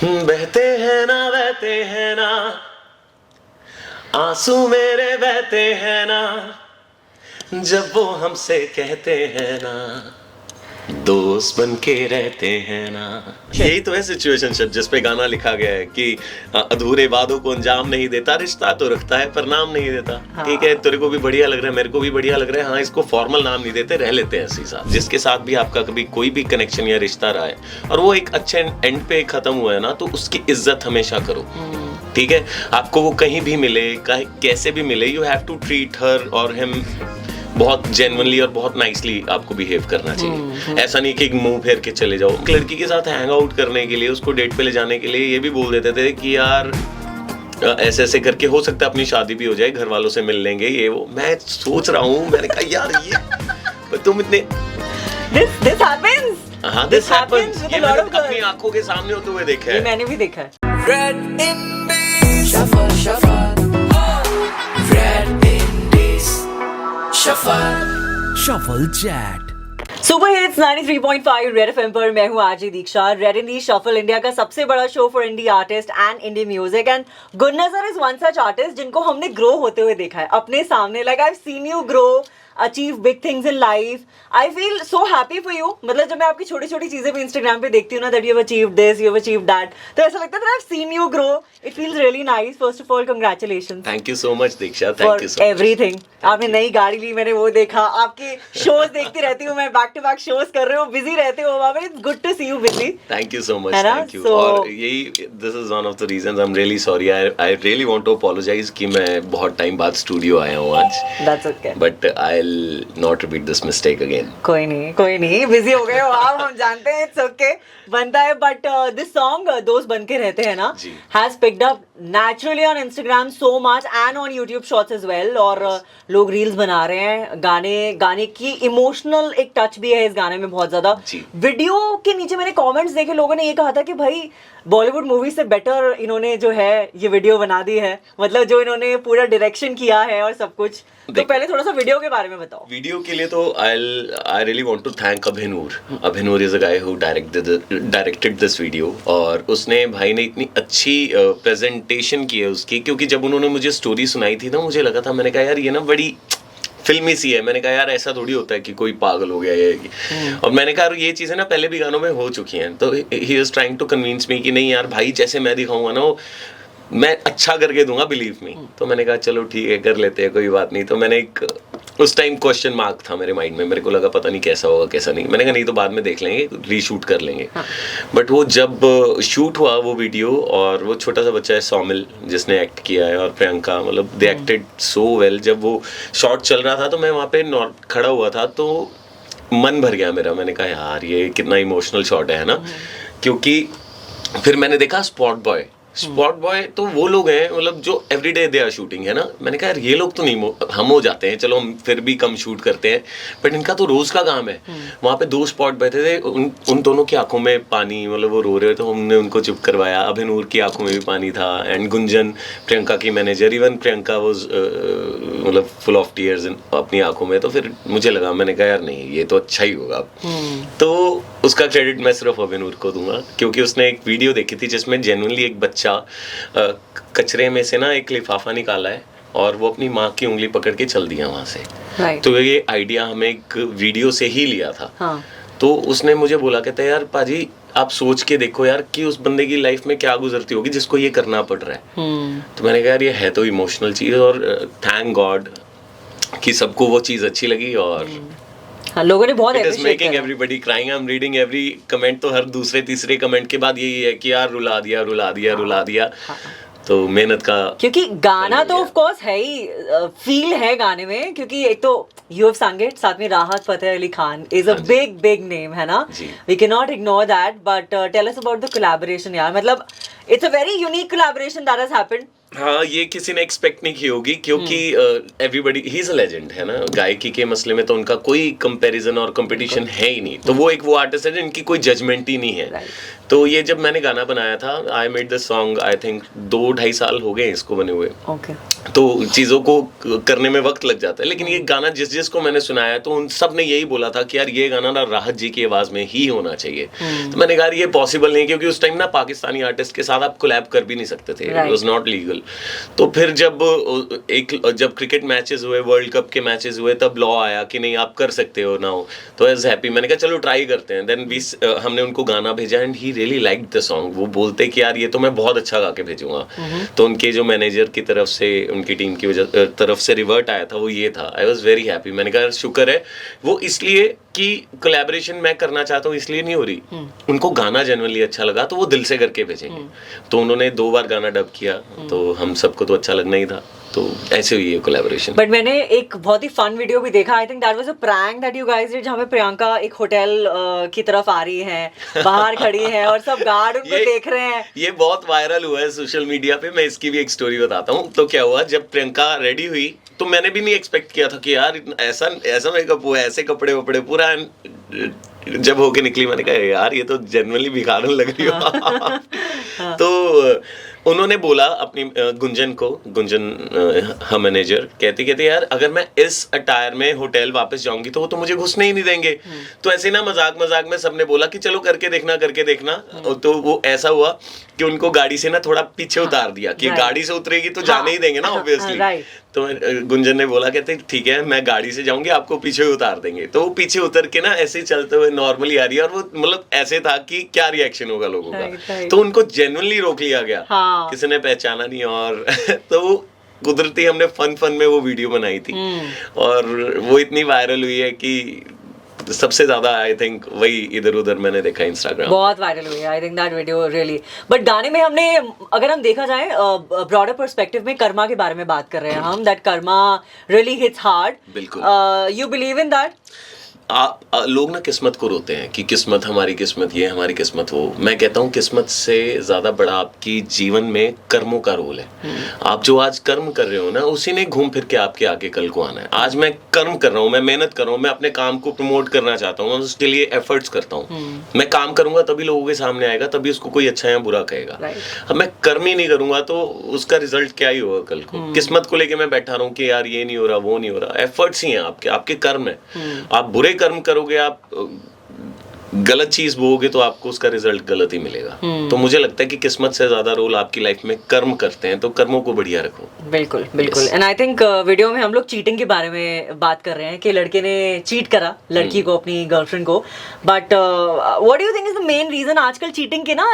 बहते हैं ना आंसू मेरे बहते हैं ना, जब वो हमसे कहते हैं ना दोस्त बन के रहते हैं ना। यही तो है सिचुएशनशिप जिस पे गाना लिखा गया है कि अधूरे वादों को अंजाम नहीं देता, रिश्ता तो रखता है पर नाम नहीं देता। हाँ। ठीक है, तेरे को भी बढ़िया लग रहा है, मेरे को भी बढ़िया लग रहा है, हाँ इसको फॉर्मल नाम नहीं देते, रह लेते हैं ऐसे ही साथ। जिसके साथ भी आपका कभी कोई भी कनेक्शन या रिश्ता रहा है और वो एक अच्छे एंड पे खत्म हुआ है ना, तो उसकी इज्जत हमेशा करो। ठीक है, आपको वो कहीं भी मिले, कैसे भी मिले, you have to treat her और हिम बहुत जेन्युइनली और बहुत नाइसली आपको बिहेव करना चाहिए। ऐसा नहीं कि मुंह फेर के चले जाओ। एक लड़की के साथ हैंग आउट करने के लिए, उसको डेट पे ले जाने के लिए ये भी बोल देते थे कि यार ऐसे ऐसे करके हो सकता है अपनी शादी भी हो जाए, घर वालों से मिल लेंगे, ये वो। मैं सोच रहा हूँ, मैंने कहा यार ये तुम इतने This happens. हाँ दिस हैपेंस, with ये a lot मैंने of girls. अपनी आंखों के सामने होते हुए देखा ये है। मैंने भी देखा है। Red Indies Shuffle, shuffle Red Indies Shuffle Shuffle Chat. Super hits 93.5 red FM पर मैं हूँ RJ Diksha. Red indie shuffle India का सबसे बड़ा show for indie artist and indie music, and goodness sir is one such artist जिनको हमने grow होते हुए देखा है अपने सामने। Like I have seen you grow, achieve big things in life. I feel so happy for you. मतलब जब मैं आपकी छोटी छोटी चीजें भी इंस्टाग्राम पे देखती हूँ ना, that you have achieved this, you have achieved that, तो ऐसा लगता है that I have seen you grow. It feels really nice. First of all congratulations thank you so much Diksha, for thank you so much. Everything. आपने नई गाड़ी ली, मैंने वो देखा, आपके शोज देखती रहती हूँ मैं, बैक टू बैक शोज कर रहे हो, बिजी रहते हो वहाँ पे। It's good to see you busy. Thank you so much, है ना? Thank you. So- और यही this is one of the reasons, I am really sorry, I really want to apologize कि मैं बहुत टाइम बाद स्टूडियो आया हूँ आज, that's okay. But I will not repeat this mistake again. कोई नहीं, बिजी हो गए हो आप, हम जानते हैं, इट्स ओके, बनता है। बट दिस सॉन्ग दोस्त बन के रहते हैं ना, जी। Has picked up naturally on Instagram so much and on YouTube shorts as well. और लोग रील्स बना रहे हैं, गाने की इमोशनल एक टच भी है इस गाने में बहुत ज्यादा। जी। वीडियो के नीचे मैंने कमेंट्स देखे, लोगों ने ये कहा था कि भाई बॉलीवुड मूवी से बेटर इन्होंने जो है ये वीडियो बना दी है, मतलब जो इन्होंने पूरा डायरेक्शन किया है और सब कुछ। तो पहले थोड़ा सा वीडियो के बारे में बताओ। वीडियो के लिए तो I really want to thank Abhinoor. Abhinoor is a guy who directed this video, और उसने भाई ने इतनी अच्छी प्रेजेंटेशन की है उसकी, क्योंकि जब उन्होंने मुझे स्टोरी सुनाई थी ना, मुझे लगा था, मैंने कहा यार ये ना बड़ी फिल्मी सी है। मैंने कहा यार ऐसा थोड़ी होता है कि कोई पागल हो गया ये। और मैंने कहा ये चीजें ना पहले भी गानों में हो चुकी हैं, तो he is trying to convince me कि नहीं यार भाई जैसे मैं दिखाऊंगा ना वो मैं अच्छा करके दूंगा, बिलीव मी। तो मैंने कहा चलो ठीक है, कर लेते हैं, कोई बात नहीं। तो मैंने एक उस टाइम क्वेश्चन मार्क था मेरे माइंड में, मेरे को लगा पता नहीं कैसा होगा कैसा नहीं। मैंने कहा नहीं तो बाद में देख लेंगे, रीशूट कर लेंगे। बट वो जब शूट हुआ वो वीडियो, और वो छोटा सा बच्चा है सौमिल जिसने एक्ट किया है, और प्रियंका, मतलब दे एक्टेड सो वेल। जब वो शॉट चल रहा था तो मैं वहाँ पे खड़ा हुआ था, तो मन भर गया मेरा। मैंने कहा यार ये कितना इमोशनल शॉट है ना। क्योंकि फिर मैंने देखा स्पॉट बॉय तो वो लोग हैं मतलब जो एवरीडे दे आर शूटिंग, है ना। मैंने कहा यार ये लोग तो नहीं, हम हो जाते हैं, चलो हम फिर भी कम शूट करते हैं, बट इनका तो रोज का काम है। वहाँ पे 2 स्पॉट बैठे थे, उन दोनों की आंखों में पानी, मतलब वो रो रहे थे, तो हमने उनको चुप करवाया। अभिनूर की आंखों में भी पानी था, एंड गुंजन प्रियंका की मैनेजर, इवन प्रियंका वाज मतलब फुल ऑफ टीयर्स अपनी आंखों में। तो फिर मुझे लगा, मैंने कहा यार नहीं ये तो अच्छा ही होगा। तो उसका क्रेडिट मैं सिर्फ अभिनूर को दूंगा, क्योंकि उसने एक वीडियो देखी थी जिसमें जेन्युइनली एक बच्चा कचरे में से ना एक लिफाफा निकाला है और वो अपनी माँ की उंगली पकड़ के चल दिया वहां से। Right. तो ये आइडिया हमें एक वीडियो से ही लिया था। हाँ. तो उसने मुझे बोला, कहता है यार पाजी आप सोच के देखो यार कि उस बंदे की लाइफ में क्या गुजरती होगी जिसको ये करना पड़ रहा है। तो मैंने कहा यार ये है तो इमोशनल चीज, और थैंक गॉड कि सबको वो चीज अच्छी लगी। और हाँ, लोगों ने बहुत इट इज appreciate मेकिंग करा। Everybody crying. I am reading every comment, तो हर दूसरे तीसरे कमेंट के बाद यही है कि यार रुला दिया। तो मेहनत का, क्योंकि गाना तो ऑफ कोर्स है ही, फील है गाने में, क्योंकि एक तो यू हैव संग इट, साथ में Rahat Fateh Ali Khan is a big name, है ना। We can not ignore that. But tell us about the collaboration यार, मतलब it's a very unique collaboration that has happened. हाँ, ये किसी ने एक्सपेक्ट नहीं की होगी क्योंकि everybody he is a legend है ना, गायकी के मसले में तो उनका कोई कंपैरिजन और कंपटीशन है ही नहीं। तो वो एक वो आर्टिस्ट है जिनकी कोई जजमेंट ही नहीं है। तो ये जब मैंने गाना बनाया था, I made the song I think 2-2.5 साल हो गए इसको बने हुए। तो चीज़ों को करने में वक्त लग जाता है, लेकिन ये गाना जिस जिसको मैंने सुनाया तो उन सब ने यही बोला था कि यार ये गाना ना राहत जी की आवाज़ में ही होना चाहिए। तो मैंने कहा ये पॉसिबल नहीं, क्योंकि उस टाइम ना पाकिस्तानी आर्टिस्ट के साथ आप कोलैब कर भी नहीं सकते थे, इट वाज नॉट लीगल। तो फिर जब क्रिकेट मैचेस हुए, वर्ल्ड कप के मैचेस हुए, तब लॉ आया कि नहीं आप कर सकते हो नाउ। तो आई वाज हैप्पी, मैंने कहा चलो ट्राई करते हैं। देन हमने उनको गाना भेजा and he really liked the song. वो बोलते कि यार ये तो मैं बहुत अच्छा गा के भेजूंगा। तो उनके जो मैनेजर की तरफ से, उनकी टीम की तरफ से रिवर्ट आया था वो ये था। I was very happy. मैंने कहा शुक्र है, वो इसलिए कि कोलैबोरेशन मैं करना चाहता हूँ इसलिए नहीं हो रही, उनको गाना जनरली अच्छा लगा तो वो दिल से करके भेजेंगे। तो उन्होंने 2 बार गाना डब किया, तो हम सबको तो अच्छा लगना ही था, तो ऐसे हुई है कोलैबोरेशन। बट मैंने एक बहुत ही फन वीडियो भी देखा, I think that was a prank that you guys did, जहाँ पे प्रियंका एक होटल की तरफ आ रही है, बाहर खड़ी है और सब गार्ड उनको देख रहे हैं। ये बहुत वायरल हुआ है सोशल मीडिया पे। मैं इसकी भी एक स्टोरी बताता हूँ। तो क्या हुआ, जब प्रियंका रेडी हुई तो मैंने भी नहीं एक्सपेक्ट किया था कि यार ऐसा मेकअप हुआ, ऐसे कपड़े वपड़े पूरा। जब होके निकली मैंने कहा यार ये तो जनरली भिखारन लग रही हो। तो उन्होंने बोला अपनी गुंजन हम मैनेजर कहते यार अगर मैं इस अटायर में होटल वापस जाऊंगी तो वो तो मुझे घुसने ही नहीं देंगे। तो ऐसे ना मजाक में सबने बोला कि चलो करके देखना। तो वो ऐसा हुआ कि उनको गाड़ी से ना थोड़ा पीछे उतार दिया कि गाड़ी से उतरेगी तो जाने ही देंगे ना ऑब्वियसली। तो गुंजन ने बोला कहते ठीक है मैं गाड़ी से जाऊंगी, आपको पीछे उतार देंगे। तो वो पीछे उतर के ना ऐसे चलते हुए नॉर्मली आ रही है, और वो मतलब ऐसे था कि क्या रिएक्शन होगा लोगों का। तो उनको जेन्युइनली रोक लिया गया, किसी ने पहचाना नहीं। और तो कुदरती हमने फन में वो वीडियो बनाई थी, और वो इतनी वायरल हुई है कि सबसे ज्यादा आई थिंक वही इधर उधर मैंने देखा इंस्टाग्राम, बहुत वायरल हुई है I think that video really. But गाने में हमने, अगर हम देखा जाए ब्रॉडर पर्सपेक्टिव में, कर्मा के बारे में बात कर रहे हैं हम, that karma really hits hard. बिल्कुल। You believe in that? लोग ना किस्मत को रोते हैं कि किस्मत, हमारी किस्मत ये, हमारी किस्मत वो। मैं कहता हूँ किस्मत से ज्यादा बड़ा आपकी जीवन में कर्मों का रोल है। आप जो आज कर्म कर रहे हो ना, उसी ने घूम फिर के आपके आगे कल को आना है। आज मैं कर्म कर रहा हूँ, मैं मेहनत कर रहा हूँ, मैं अपने काम को प्रमोट करना चाहता हूँ, उसके लिए एफर्ट्स करता हूँ। मैं काम करूंगा तभी लोगों के सामने आएगा, तभी उसको कोई अच्छा या बुरा कहेगा। अब मैं कर्म ही नहीं करूंगा तो उसका रिजल्ट क्या ही होगा कल को। किस्मत को लेके मैं बैठा रहा हूँ कि यार ये नहीं हो रहा, वो नहीं हो रहा। एफर्ट्स ही हैं आपके कर्म है। आप बुरे कर्म करोगे, आप गलत चीज बोओगे तो आपको उसका रिजल्ट गलत ही मिलेगा। तो मुझे लगता है कि किस्मत से ज्यादा रोल आपकी लाइफ में कर्म करते हैं, तो कर्मों को बढ़िया रखो। बिल्कुल बिल्कुल। एंड आई थिंक वीडियो में हम लोग चीटिंग के बारे में बात कर रहे हैं कि लड़के ने चीट करा लड़की को, अपनी गर्लफ्रेंड को। But what do you think is the main reason? आजकल चीटिंग के ना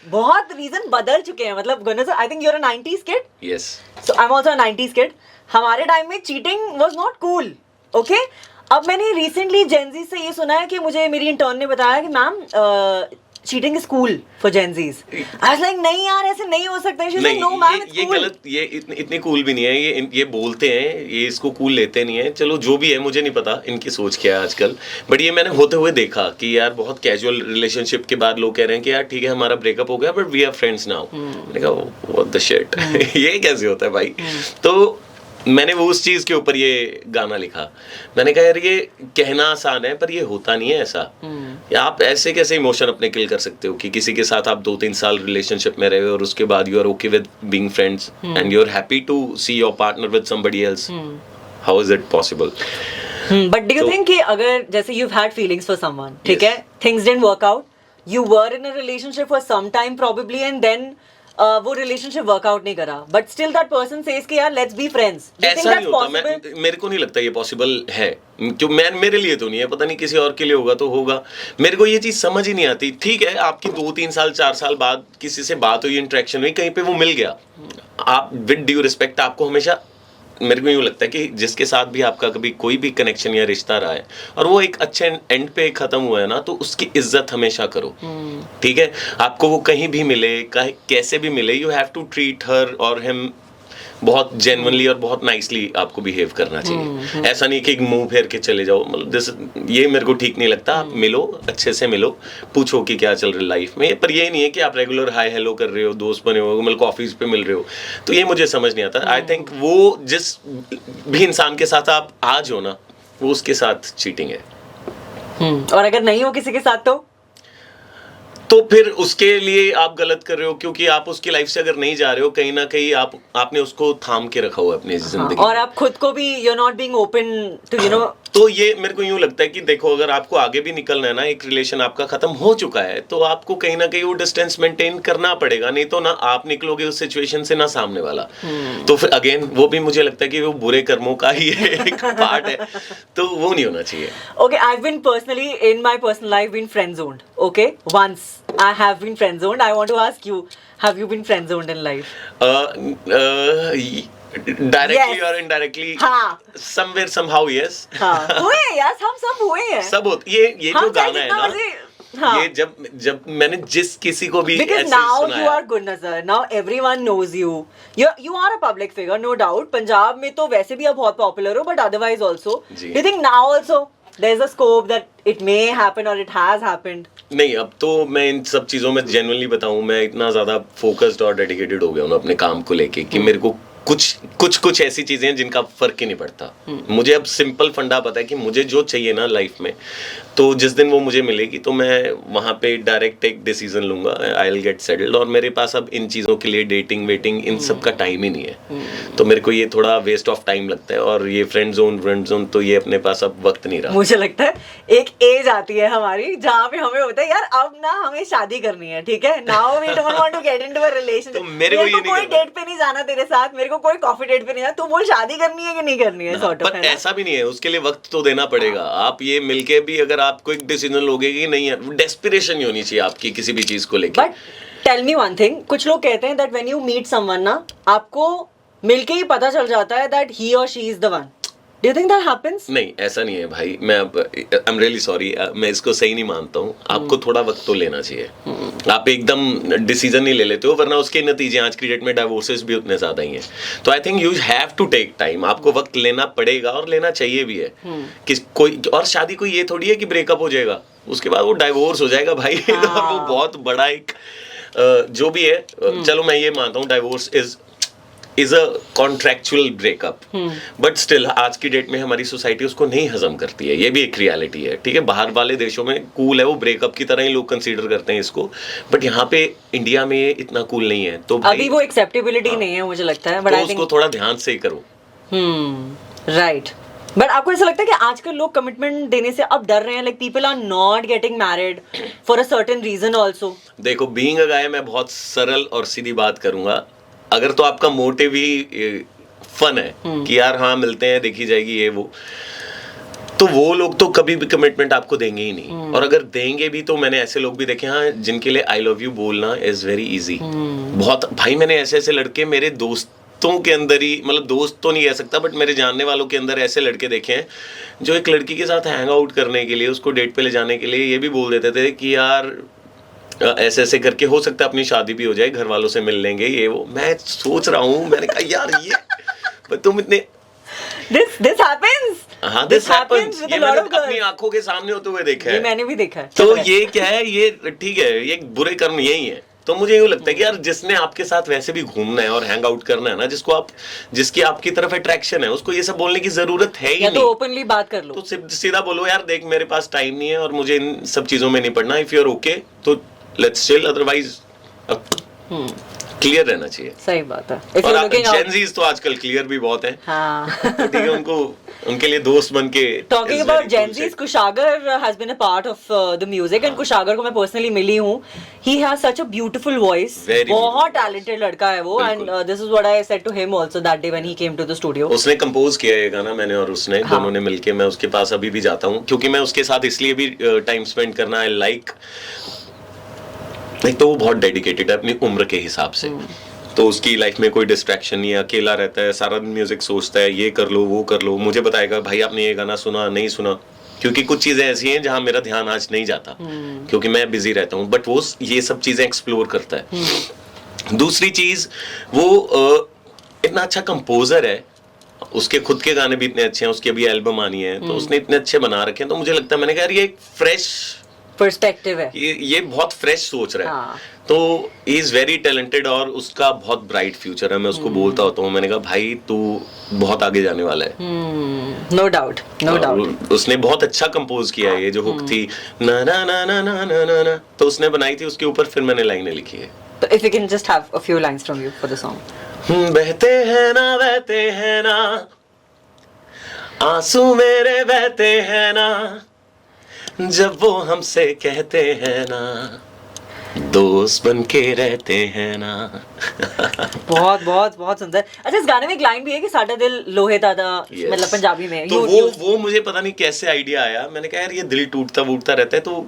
बहुत रीजन बदल चुके हैं। मतलब Gurnaz, I think you are a 90s kid. Yes. So I am also a 90s kid. हमारे टाइम में cheating was not cool, okay? अब मैंने रिसेंटली जेनजी से ये सुना है कि मुझे मेरी इंटर्न ने बताया कि ma'am cheating is cool for Gen Zs. I was like नहीं यार ऐसे नहीं हो सकता। She said no ma'am it's ये गलत, ये इतनी कूल भी नहीं है। ये बोलते हैं, ये इसको कूल लेते नहीं है। चलो जो भी है, मुझे नहीं पता इनकी सोच क्या है आजकल, बट ये मैंने होते हुए देखा कि यार बहुत कैजुअल रिलेशनशिप के बाद लोग कह रहे हैं कि यार ठीक है हमारा ब्रेकअप हो गया but we are friends now. मैंने कहा व्हाट द शिट, ये कैसे होता है भाई? तो मैंने वो उस चीज के ऊपर ये गाना लिखा। मैंने कहा यार ये कहना आसान है पर ये होता नहीं है ऐसा। आप ऐसे कैसे इमोशन अपने किल कर सकते हो कि किसी के साथ आप 2-3 साल रिलेशनशिप में रहे हो और उसके बाद you are okay with being friends and you are happy to see your partner with somebody else. How is it possible? But do you think कि अगर जैसे you had feelings for someone, ठीक है, things didn't work out, you were in a relationship for some time probably and then वो relationship work out नहीं करा, but still that person says कि यार लेट्स बी फ्रेंड्स। ऐसा नहीं होता। मेरे को नहीं लगता ये पॉसिबल है, क्यों मेरे लिए तो नहीं है, पता नहीं किसी और के लिए होगा तो होगा। मेरे को ये चीज समझ ही नहीं आती। ठीक है आपकी 2-3 साल 4 साल बाद किसी से बात हुई, इंटरेक्शन हुई, कहीं पे वो मिल गया, आप विद ड्यू रिस्पेक्ट आपको हमेशा, मेरे को यूँ लगता है कि जिसके साथ भी आपका कभी कोई भी कनेक्शन या रिश्ता रहा है और वो एक अच्छे एंड पे खत्म हुआ है ना, तो उसकी इज्जत हमेशा करो। ठीक है, आपको वो कहीं भी मिले, कैसे भी मिले, you have to treat her और हिम बहुत जेन्युइनली और बहुत नाइसली आपको बिहेव करना चाहिए। ऐसा नहीं कि मुंह फेर के चले जाओ, मतलब ये मेरे को ठीक नहीं लगता। आप मिलो, अच्छे से मिलो, पूछो कि क्या चल रहा है लाइफ में, पर ये नहीं है कि आप रेगुलर हाय हेलो कर रहे हो, दोस्त बने हो, मतलब ऑफिस पे मिल रहे हो, तो ये मुझे समझ नहीं आता। आई थिंक वो जिस भी इंसान के साथ आप आज हो ना, वो उसके साथ चीटिंग है। और अगर नहीं हो किसी के साथ तो फिर उसके लिए आप गलत कर रहे हो, क्योंकि आप उसकी लाइफ से अगर नहीं जा रहे हो, कहीं ना कहीं आपने उसको थाम के रखा हुआ है अपनी जिंदगी। और आप खुद को भी you are not being open to you know. तो ये मेरे को यूं लगता है कि देखो, अगर आपको आगे भी निकलना है ना, एक रिलेशन आपका खत्म हो चुका है, तो आपको कहीं ना कहीं वो डिस्टेंस मेंटेन करना पड़ेगा, नहीं तो ना आप निकलोगे उस सिचुएशन से, ना सामने वाला। तो फिर अगेन वो भी मुझे लगता है कि वो बुरे कर्मों का ही एक पार्ट है, तो वो नहीं होना चाहिए। Okay, I've been personally in my personal life been friend zoned. Okay, once I have been friend zoned. I want to ask you, have you been friend zoned in life? Directly Yes. और indirectly, हाँ. Somewhere somehow yes. हाँ, हुए हैं यार, हम सब हुए हैं। सब होते, ये जो गाना है ना, हाँ. ये जब मैंने जिस किसी को भी Because ऐसे now you सुनाया, are good nazar. Now everyone knows you. You are a public figure, no doubt. Punjab में तो वैसे भी आप बहुत popular हो, but otherwise also. Ji. Do you think now also there's a scope that it may happen or it has happened? नहीं, अब तो मैं इन सब चीज़ों में जेन्युइनली बताऊं, मैं इतना ज़्यादा फोकस्ड और डेडिकेटेड हो गया हूं अपने काम को लेके कि मेरे को कुछ ऐसी चीज़ें हैं जिनका फर्क ही नहीं पड़ता। मुझे अब सिंपल फंडा पता है कि मुझे जो चाहिए ना लाइफ में, तो जिस दिन वो मुझे मिलेगी तो मैं वहाँ पे डायरेक्ट एक डिसीजन लूंगा, आई विल गेट सेटल्ड। और मेरे पास अब इन चीज़ों के लिए डेटिंग वेटिंग इन सब का टाइम ही नहीं है, तो मेरे को ये थोड़ा वेस्ट ऑफ टाइम लगता है। और ये फ्रेंड जोन तो ये अपने पास अब वक्त नहीं रहा। मुझे लगता है एक एज आती है हमारी जहाँ पे हमें होता है यार अब ना हमें शादी करनी है, ठीक है, now we don't want to get into a relationship. तो मेरे को ये नहीं कोई करना। डेट पे नहीं जाना तेरे साथ, मेरे को कोई कॉफी डेट पे नहीं जाना, तू बोल शादी करनी है कि नहीं करनी है, सॉर्ट ऑफ। पर ऐसा भी नहीं है, उसके लिए वक्त तो देना पड़ेगा। आप ये मिलके भी अगर आपको एक डिसीजन लोगे कि नहीं है, डेस्पिरेशन नहीं होनी चाहिए आपकी किसी भी चीज को लेके। But tell me one thing, कुछ लोग कहते हैं that when you meet someone ना, आपको मिलके ही पता चल जाता है दैट ही और she is the one. Do you think that happens? नहीं, ऐसा नहीं है भाई। मैं आई एम रियली सॉरी, मैं इसको सही नहीं मानता हूँ। आपको थोड़ा वक्त तो लेना चाहिए। आप एकदम डिसीजन नहीं ले लेते हो, वरना उसके नतीजे आज की डेट में डाइवोर्सेस भी उतने ज्यादा ही हैं। तो I think you have to take time. आपको वक्त लेना पड़ेगा और लेना चाहिए भी है। कि कोई और शादी कोई ये थोड़ी है कि ब्रेकअप हो जाएगा उसके बाद वो डाइवोर्स हो जाएगा भाई। और वो बहुत बड़ा एक जो भी है, चलो मैं ये मानता हूँ divorce is a contractual breakup, but still आज की डेट में हमारी सोसाइटी उसको नहीं हजम करती है। ये भी एक रियलिटी है, ठीक है। बाहर वाले देशों में कूल है, वो ब्रेकअप की तरह ही लोग कंसीडर करते हैं इसको, बट यहाँ पे इंडिया में ये इतना कूल नहीं है। तो अभी वो एक्सेप्टेबिलिटी नहीं है मुझे लगता है, बट तो आई उसको थिंक थोड़ा ध्यान से ही करो। राइट। बट आपको ऐसा लगता है कि आजकल लोग कमिटमेंट देने से अब डर रहे हैं, like people are not getting married for a certain reason also? देखो, बीइंग अ गाय, मैं बहुत सरल और सीधी बात करूंगा। अगर तो आपका मोटिव ही फन है कि यार हाँ मिलते हैं, देखी जाएगी ये वो, तो वो लोग तो कभी भी कमिटमेंट आपको देंगे ही नहीं। और अगर देंगे भी तो मैंने ऐसे लोग भी देखे हाँ जिनके लिए आई लव यू बोलना इज वेरी इजी। बहुत भाई, मैंने ऐसे लड़के मेरे दोस्तों के अंदर ही, मतलब दोस्त तो नहीं कह सकता बट मेरे जानने वालों के अंदर ऐसे लड़के देखे हैं जो एक लड़की के साथ हैंग आउट करने के लिए, उसको डेट पे ले जाने के लिए ये भी बोल देते थे कि यार ऐसे ऐसे करके हो सकता है अपनी शादी भी हो जाए, घर वालों से मिल लेंगे ये वो। मैं सोच रहा हूँ, मैंने कहा यार ये तुम इतने दिस हैपेंस। हाँ, दिस हैपेंस। ये मैंने अपनी आंखों के सामने होते हुए देखा है। ये मैंने भी देखा है। तो ये क्या है, ये ठीक है, ये बुरे कर्म यही है। तो मुझे यूँ लगता है कि यार जिसने आपके साथ वैसे भी घूमना है और हैंग आउट करना है ना, जिसकी आपकी तरफ अट्रैक्शन है, उसको ये सब बोलने की जरूरत है ही या नहीं। तो ओपनली बात कर लो, तो सीधा बोलो यार देख मेरे पास टाइम नहीं है और मुझे इन सब चीजों में नहीं पड़ना। इफ यू आर ओके तो लेट्स चिल, अदरवाइज क्लियर रहना चाहिए। सही बात है। और जेनजीज तो आजकल क्लियर भी बहुत हैं। हाँ। तो ठीक है, उनके लिए दोस्त बन के talking about Gen Zs, Kushagra has been a part of the music and Kushagra को मैं पर्सनली मिली हूँ। He has such a beautiful voice, बहुत टैलेंटेड लड़का है वो, and this is what I said to him also that day when he came to the studio. उसने compose किया ये गाना, मैंने और उसने दोनों ने मिलके। मैं उसके पास अभी भी जाता हूँ क्योंकि मैं उसके साथ इसलिए भी टाइम स्पेंड करना आई लाइक। एक तो वो बहुत डेडिकेटेड है अपनी उम्र के हिसाब से, तो उसकी लाइफ में कोई डिस्ट्रैक्शन नहीं है, अकेला रहता है, सारा दिन म्यूजिक सोचता है, ये कर लो वो कर लो। मुझे बताएगा भाई आपने ये गाना सुना नहीं सुना, क्योंकि कुछ चीजें ऐसी हैं जहां मेरा ध्यान आज नहीं जाता क्योंकि मैं बिजी रहता हूँ, बट वो ये सब चीजें एक्सप्लोर करता है। दूसरी चीज वो इतना अच्छा कंपोजर है, उसके खुद के गाने भी इतने अच्छे हैं, उसकी अभी एल्बम आनी है, तो उसने इतने अच्छे बना रखे हैं, तो मुझे लगता है, मैंने कहा यार ये एक फ्रेश पर्सपेक्टिव है। ये बहुत फ्रेश सोच रहा है। हाँ। तो ही इज वेरी टैलेंटेड और उसका बहुत ब्राइट फ्यूचर है। मैं उसको बोलता होता हूँ, मैंने कहा भाई तू बहुत आगे जाने वाला है। No doubt, no doubt. उसने बहुत अच्छा कंपोज किया है। ये जो हुक थी ना ना ना ना ना ना ना ना, तो उसने बनाई थी, उसके ऊपर फिर मैंने लाइनें लिखी है। तो if you can just have a few lines from you for the song. बहते हैं ना आंसू मेरे बहते हैं ना, जब वो हमसे कहते हैं ना, दोस्त बन के रहते हैं ना। बहुत बहुत बहुत सुंदर। अच्छा, इस गाने में एक लाइन भी है कि साडा दिल लोहे दादा, Yes. मतलब पंजाबी में। तो वो मुझे पता नहीं कैसे आइडिया आया। मैंने कहा यार ये दिल टूटता वूटता रहता है, तो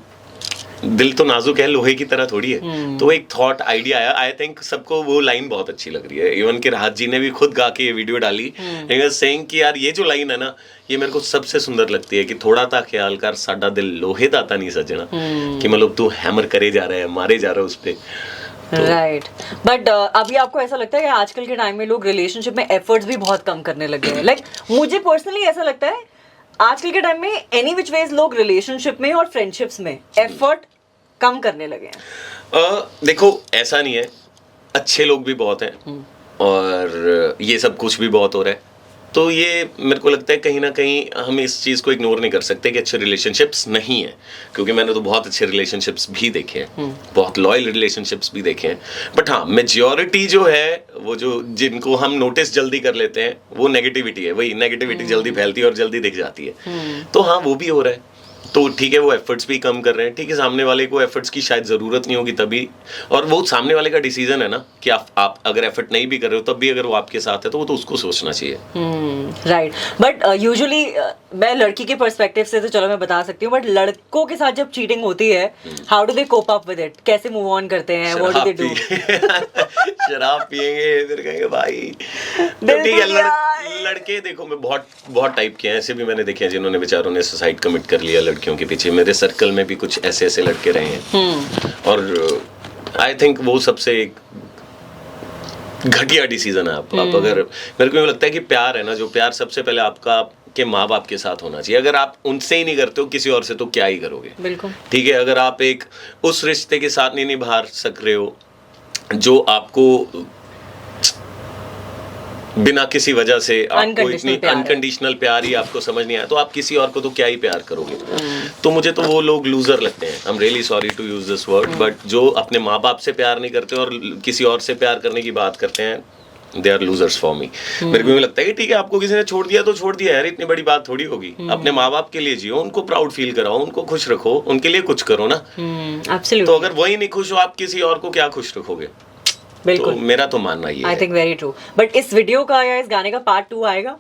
दिल तो नाजुक है, लोहे की तरह थोड़ी है। तो एक थॉट आइडिया आया। आई थिंक सबको वो लाइन बहुत अच्छी लग रही है। इवन कि राहत जी ने भी खुद गा के ये वीडियो डाली, सेइंग कि यार ये जो लाइन है ना, ये मेरे को सबसे सुंदर लगती है कि थोड़ा ता ख्याल कर साडा दिल लोहे दाता नहीं सजना, कि मतलब तू हैमर करे जा रहा है, मारे जा रहा है उस पे। राइट। बट अभी आपको ऐसा लगता है कि आजकल के टाइम में लोग रिलेशनशिप में एफर्ट्स भी बहुत कम करने लगे हैं? लाइक मुझे पर्सनली ऐसा लगता है आजकल के टाइम में एनी विच वेज लोग रिलेशनशिप में और फ्रेंडशिप्स में एफर्ट कम करने लगे हैं। देखो ऐसा नहीं है, अच्छे लोग भी बहुत हैं और ये सब कुछ भी बहुत हो रहा है। तो ये मेरे को लगता है कहीं ना कहीं हम इस चीज़ को इग्नोर नहीं कर सकते कि अच्छे रिलेशनशिप्स नहीं है, क्योंकि मैंने तो बहुत अच्छे रिलेशनशिप्स भी देखे हैं, बहुत लॉयल रिलेशनशिप्स भी देखे हैं। बट हाँ, मेजॉरिटी जो है, वो जो जिनको हम नोटिस जल्दी कर लेते हैं, वो नेगेटिविटी है। वही नेगेटिविटी जल्दी फैलती है और जल्दी दिख जाती है। तो हाँ, वो भी हो रहा है। तो ठीक है, वो एफर्ट्स भी कम कर रहे हैं। ठीक है, सामने वाले को एफर्ट्स की शायद ज़रूरत नहीं होगी तभी, और वो सामने वाले का डिसीजन है ना कि आप अगर एफर्ट नहीं भी कर रहे हो तब भी अगर वो आपके साथ है तो वो तो उसको सोचना चाहिए। राइट। बट यूजुअली मैं लड़की के पर्सपेक्टिव से तो चलो मैं बता सकती हूँ, बट लड़कों के साथ जब चीटिंग होती है, how do they cope up with it? कैसे मूव ऑन करते हैं? What do they do? शराब पिएंगे, फिर कहेंगे भाई। तो ठीक है, लड़के देखो, मैं बहुत टाइप के हैं, ऐसे भी मैंने देखे हैं जिन्होंने बेचारों ने सुसाइड कमिट कर लिया लड़कियों के पीछे। मेरे सर्कल में भी कुछ ऐसे लड़के रहे हैं, और आई थिंक वो सबसे एक घटिया डिसीजन है। आप अगर, मेरे को लगता है कि प्यार है ना, जो प्यार सबसे पहले आपका के माँ बाप के साथ होना चाहिए। अगर आप उनसे ही नहीं करते हो किसी और से, तो क्या ही करोगे? बिल्कुल ठीक है। अगर आप एक उस रिश्ते के साथ नहीं निभा सक रहे हो जो आपको बिना किसी वजह से आपको इतनी अनकंडीशनल प्यार ही आपको समझ नहीं आया, तो आप किसी और को तो क्या ही प्यार करोगे? तो मुझे तो वो लोग लूजर लगते हैं। I am really sorry to use this word, but जो अपने माँ बाप से प्यार नहीं करते और किसी और से प्यार करने की बात करते हैं, they are losers for me. मेरे को लगता है कि ठीक है, आपको किसी ने छोड़ दिया तो छोड़ दिया यार, इतनी बड़ी बात थोड़ी होगी। अपने माँ बाप के लिए जियो, उनको प्राउड फील कराओ, उनको खुश रखो, उनके लिए कुछ करो ना। तो अगर वही नहीं खुश हो, आप किसी और को क्या खुश रखोगे? बिल्कुल, तो मेरा तो मानना ये है। I think very true. But इस वीडियो का या इस गाने का पार्ट 2 आएगा?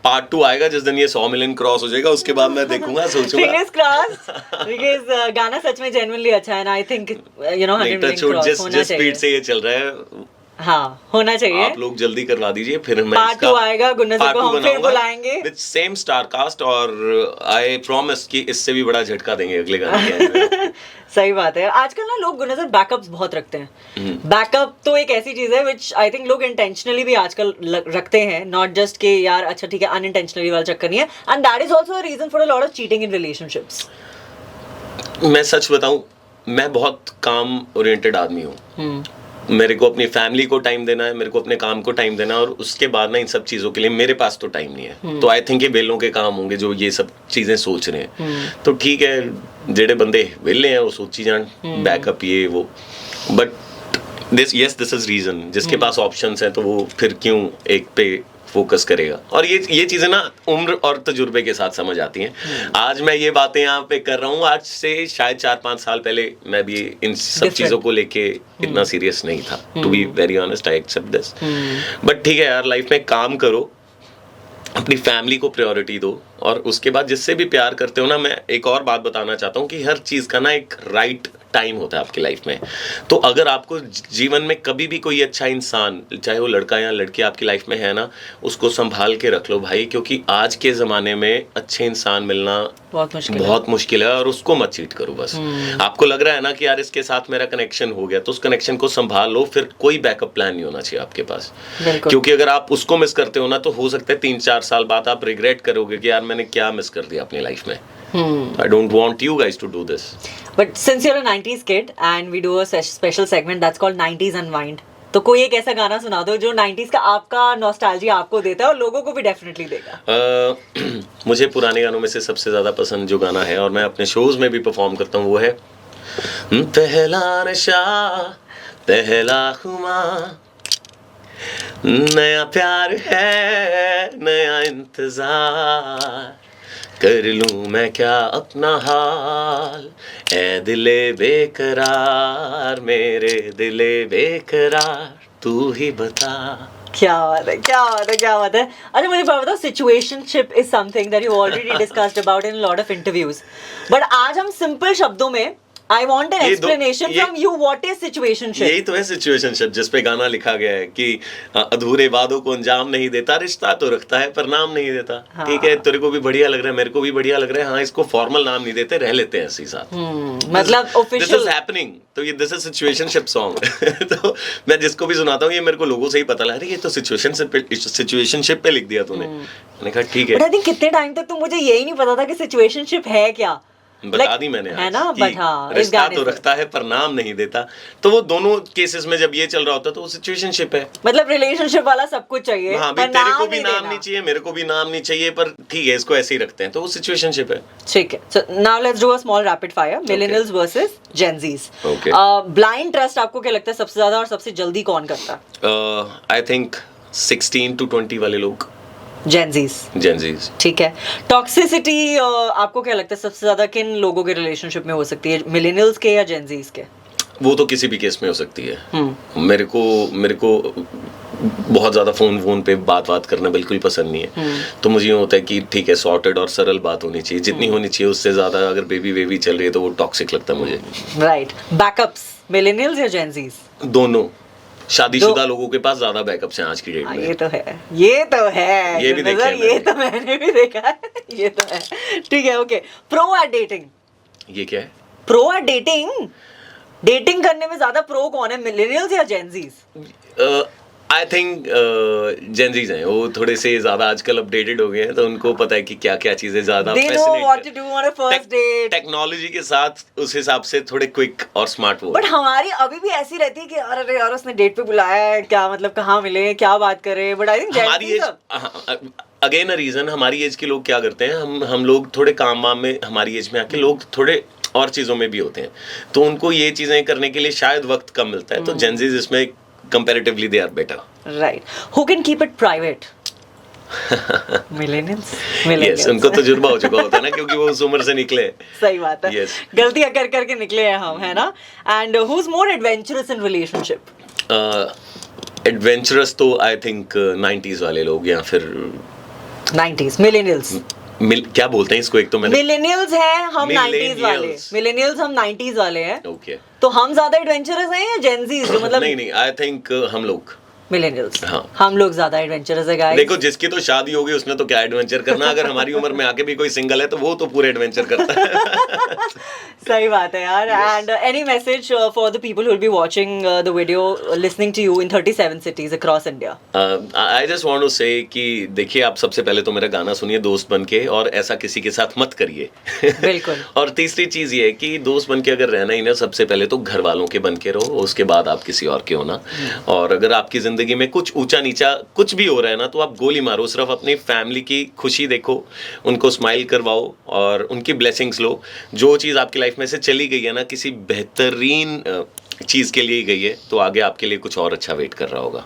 पार्ट 2 आएगा जिस दिन ये 100 मिलियन क्रॉस हो जाएगा, उसके बाद मैं देखूंगा, सोचूंगा। फिंगर्स क्रॉस्ड, बिकॉज़ गाना सच में जेन्युइनली अच्छा है ना। आई थिंक 100 मिलियन क्रॉस होना चाहिए। जिस स्पीड से ये चल रहा है, हाँ, होना चाहिए। आप लोग जल्दी करवा दीजिए, फिर मैं पार्ट 2 आएगा, गुन्नर सर को हम फिर बुलाएंगे विद सेम स्टार कास्ट, और आई प्रॉमिस कि इससे भी बड़ा झटका देंगे अगले गाने के। सही बात है। आजकल ना लोग गुन्नर सर बैकअप्स बहुत रखते हैं। बैकअप तो एक ऐसी चीज है विच आई थिंक लोग इंटेंशनली भी आजकल रखते हैं, नॉट जस्ट कि यार अच्छा ठीक है, अनइंटेंशनली वाला चक्कर नहीं है। And that is also a reason for a lot of cheating in relationships. मैं सच बताऊं, मैं बहुत काम ओरिएंटेड आदमी हूँ। मेरे को अपनी फैमिली को टाइम देना है, मेरे को अपने काम को टाइम देना है, और उसके बाद ना इन सब चीज़ों के लिए मेरे पास तो टाइम नहीं है। तो आई थिंक ये बेलों के काम होंगे जो ये सब चीज़ें सोच रहे हैं। तो ठीक है, जेडे बंदे वेले हैं वो सोची जान बैकअप ये वो, बट दिस इज रीजन। जिसके पास ऑप्शंस हैं तो वो फिर क्यों एक पे फोकस करेगा? और ये चीजें ना उम्र और तजुर्बे के साथ समझ आती हैं। आज मैं ये बातें यहाँ पे कर रहा हूँ, आज से शायद 4-5 साल पहले मैं भी इन सब चीजों को लेके इतना सीरियस नहीं था। To be very honest, I accept this. But ठीक है यार, लाइफ में काम करो, अपनी फैमिली को प्रायोरिटी दो, और उसके बाद जिससे भी प्यार करते हो ना, मैं एक और बात बताना चाहता हूँ कि हर चीज़ का ना एक राइट टाइम होता है आपकी लाइफ में। तो अगर आपको जीवन में कभी भी कोई अच्छा इंसान, चाहे वो लड़का या लड़की आपकी लाइफ में है ना, उसको संभाल के रख लो भाई, क्योंकि आज के ज़माने में अच्छे इंसान मिलना बहुत मुश्किल है, और उसको मत चीट करो बस। आपको लग रहा है ना कि यार इसके साथ मेरा कनेक्शन हो गया, तो उस कनेक्शन को संभाल लो, फिर कोई बैकअप प्लान नहीं होना चाहिए आपके पास। क्योंकि अगर आप उसको मिस करते हो ना, तो हो सकता है 3-4 साल बाद आप रिग्रेट करोगे कि यार मैंने क्या मिस कर दिया अपनी लाइफ में। I don't want you guys to do this. But since you're a 90s kid and we do a special segment that's called 90s Unwind, तो कोई एक ऐसा गाना सुना दो जो 90s का आपका नॉस्टैल्जिया आपको देता है और लोगों को भी डेफिनेटली देगा। मुझे पुराने गानों में से सबसे ज़्यादा पसंद जो गाना है, और मैं अपने शोज में भी परफॉर्म करता हूँ, वो है पहला नशा पहला खुमार, नया प्यार है नया इंतजार, कर लूं मैं क्या अपना हाल, ऐ दिले बेकरार मेरे दिले बेकरार, तू ही बता। क्या बात है, क्या बात है, क्या बात है। अच्छा मुझे बताओ, situationship is something that you already discussed about in lot of interviews, but आज हम सिंपल शब्दों में I want an explanation from you. What is situationship? यही तो है situationship, जिस पे गाना लिखा गया है कि अधूरे वादों को अंजाम नहीं देता, रिश्ता तो रखता है पर नाम नहीं देता। हाँ। ठीक है, तेरे को भी बढ़िया लग रहा है, मेरे को भी बढ़िया लग रहा है, हाँ इसको फॉर्मल नाम नहीं देते, रह लेते हैं इसी साथ। मतलब ऑफिशियल दिस इज हैपनिंग, तो ये दिस इज सिचुएशनशिप सॉन्ग। तो मैं जिसको भी सुनाता हूँ, ये मेरे को लोगों से ही पता लगा, ये तो सिचुएशनशिप पे लिख दिया तूने। मैंने कहा ठीक है। बट आई थिंक कितने टाइम तक तो मुझे यही नहीं पता था कि सिचुएशनशिप है क्या। बता दी मैंने है ना, बट हाँ, रिश्ता तो रखता है पर नाम नहीं देता। तो वो दोनों केसेस में जब ये चल रहा होता है तो वो सिचुएशनशिप है। मतलब रिलेशनशिप वाला सब कुछ चाहिए, हाँ, पर तेरे को भी नाम नहीं चाहिए, मेरे को भी नाम नहीं चाहिए, पर ठीक है इसको ऐसे ही रखते हैं, तो वो सिचुएशनशिप है। ठीक है, so now let's do a small rapid fire, millennials versus Gen Zs. Blind trust आपको क्या लगता है सबसे ज्यादा और सबसे जल्दी कौन करता है? आई थिंक 16 to 20 वाले लोग, जेनजीज। ठीक है, टॉक्सिसिटी आपको क्या लगता है सबसे ज्यादा किन लोगों के रिलेशनशिप में हो सकती है, मिलेनियल्स के या जेनजीज के? वो तो किसी भी केस में हो सकती है। मेरे को बहुत ज्यादा फोन पे बात करना बिल्कुल पसंद नहीं है। तो मुझे ये होता है कि ठीक है, सॉर्टेड और सरल बात होनी चाहिए, जितनी होनी चाहिए उससे ज्यादा अगर बेबी चल रही है तो वो टॉक्सिक लगता है मुझे। राइट, बैकअप्स मिलेनियल्स या जेनजीज? दोनों। शादीशुदा लोगों के पास ज्यादा बैकअप्स हैं आज की डेट में। ये तो है, ये तो है, ये भी देखा है, ये तो मैंने भी देखा है, ये तो है। ठीक है, ओके। Pro at dating? ये क्या है प्रो एट डेटिंग? डेटिंग करने में ज्यादा प्रो कौन है, मिलेनियल्स या जेनजीज? आई थिंक जेनजीज हैं, वो थोड़े से ज्यादा आजकल अपडेटेड हो गए हैं, तो उनको पता है कि क्या क्या चीजें ज्यादा टेक्नोलॉजी के साथ उस हिसाब से थोड़े क्विक और स्मार्ट वो। बट हमारी अभी भी ऐसी रहती है कि अरे यार उसने डेट पे बुलाया है, क्या मतलब कहाँ मिले, क्या बात करें। बट आई थिंक हमारी अगेन अ रीजन, हमारी एज के लोग क्या करते हैं, हम लोग थोड़े काम वाम में, हमारी एज में आके लोग थोड़े और चीजों में भी होते हैं, तो उनको ये चीजें करने के लिए शायद वक्त कम मिलता है, तो जेनजीज इसमें comparatively they are better. Right. Who can keep it private? Millennials. Yes, उनको तजुर्बा हो चुका होता है ना, क्योंकि वो उस उम्र से निकले। सही बात है। Yes. गलतियां कर करके निकले हैं हम, है ना? And who's more adventurous in relationship? Adventurous तो I think 90s वाले लोग, या फिर 90s millennials. क्या बोलते हैं इसको, एक तो मैंने मिलेनियल्स हैं हम, 90s वाले। मिलेनियल्स हम 90s वाले हैं। ओके, तो हम ज्यादा एडवेंचरस हैं या जेनजीज? जो मतलब नहीं, आई थिंक हम लोग मिलेनियल्स, हाँ, हम लोग ज्यादा एडवेंचरस है गाइस। देखो जिसकी तो शादी होगी उसने तो क्या एडवेंचर करना, अगर हमारी उम्र में आके भी कोई सिंगल है तो वो तो पूरे एडवेंचर करता है। सही बात है यार। And any message for the people who will be watching the video, listening to you in 37 cities across India? I just want to say कि देखिए, आप सबसे पहले तो मेरा गाना सुनिए दोस्त बन के, और ऐसा किसी के साथ मत करिए। बिल्कुल। और तीसरी चीज ये है कि दोस्त बन के अगर रहना ही ना, सबसे पहले तो घर वालों के बन के रहो, उसके बाद आप किसी और के होना। और अगर आपकी जिंदगी में कुछ ऊंचा नीचा कुछ भी हो रहा है ना, तो आप गोली मारो, सिर्फ अपनी फैमिली की खुशी देखो, उनको स्माइल करवाओ और उनकी ब्लेसिंग्स लो। जो चीज़ आपकी लाइफ में से चली गई है ना, किसी बेहतरीन चीज़ के लिए गई है, तो आगे आपके लिए कुछ और अच्छा वेट कर रहा होगा।